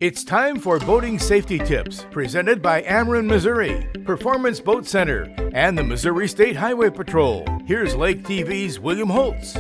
It's time for Boating Safety Tips, presented by Ameren, Missouri, Performance Boat Center, and the Missouri State Highway Patrol. Here's Lake TV's William Holtz.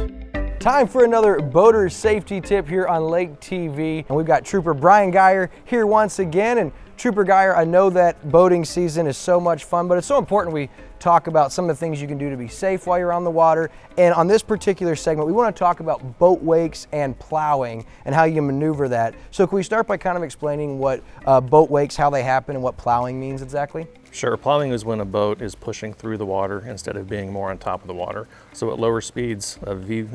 Time for another boater safety tip here on Lake TV. And we've got Trooper Brian Geyer here once again. And Trooper Geyer, I know that boating season is so much fun, but it's so important we talk about some of the things you can do to be safe while you're on the water. And on this particular segment, we want to talk about boat wakes and plowing and how you maneuver that. So can we start by kind of explaining what boat wakes, how they happen, and what plowing means exactly? Sure. Plowing is when a boat is pushing through the water instead of being more on top of the water. So at lower speeds, a V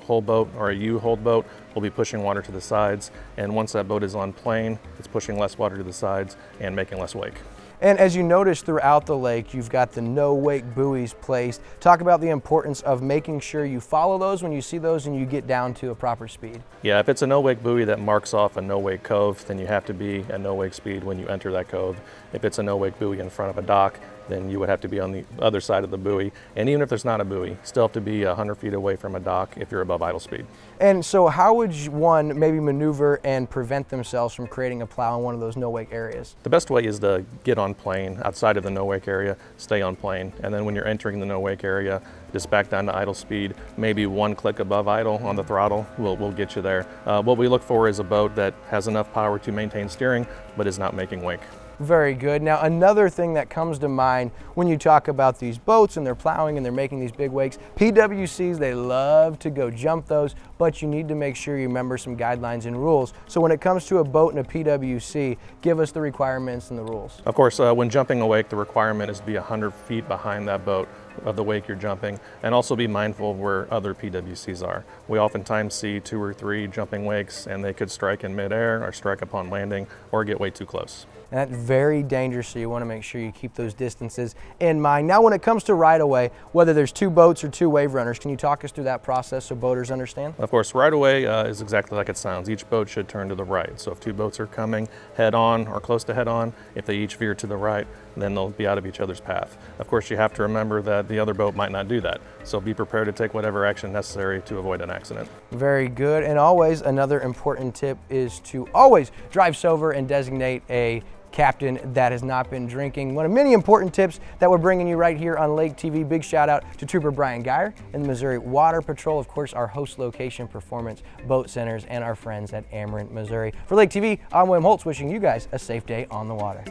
hull boat or a U hull boat will be pushing water to the sides. And once that boat is on plane, it's pushing less water to the sides and making less wake. And as you notice throughout the lake, you've got the no wake buoys placed. Talk about the importance of making sure you follow those when you see those and you get down to a proper speed. Yeah, if it's a no wake buoy that marks off a no wake cove, then you have to be at no wake speed when you enter that cove. If it's a no wake buoy in front of a dock, then you would have to be on the other side of the buoy. And even if there's not a buoy, still have to be 100 feet away from a dock if you're above idle speed. And so how would one maybe maneuver and prevent themselves from creating a plow in one of those no wake areas? The best way is to get on plane outside of the no wake area, stay on plane, and then when you're entering the no wake area, just back down to idle speed. Maybe one click above idle on the throttle will get you there. What we look for is a boat that has enough power to maintain steering but is not making wake. Very good. Now, another thing that comes to mind when you talk about these boats and they're plowing and they're making these big wakes, PWCs, they love to go jump those, but you need to make sure you remember some guidelines and rules. So when it comes to a boat and a PWC, give us the requirements and the rules. Of course, when jumping a wake, the requirement is to be 100 feet behind that boat of the wake you're jumping, and also be mindful of where other PWCs are. We oftentimes see 2 or 3 jumping wakes and they could strike in midair or strike upon landing or get way too close. And that's very dangerous, so you want to make sure you keep those distances in mind. Now, when it comes to right-of-way, whether there's 2 boats or 2 wave runners, can you talk us through that process so boaters understand? Of course, right-of-way is exactly like it sounds. Each boat should turn to the right. So if 2 boats are coming head-on or close to head-on, if they each veer to the right, then they'll be out of each other's path. Of course, you have to remember that the other boat might not do that. So be prepared to take whatever action necessary to avoid an accident. Very good. And always, another important tip is to always drive sober and designate a captain that has not been drinking. One of many important tips that we're bringing you right here on Lake TV. Big shout out to Trooper Brian Geyer and the Missouri Water Patrol, of course, our host location, Performance Boat Centers, and our friends at Ameren, Missouri. For Lake TV, I'm William Holtz, wishing you guys a safe day on the water.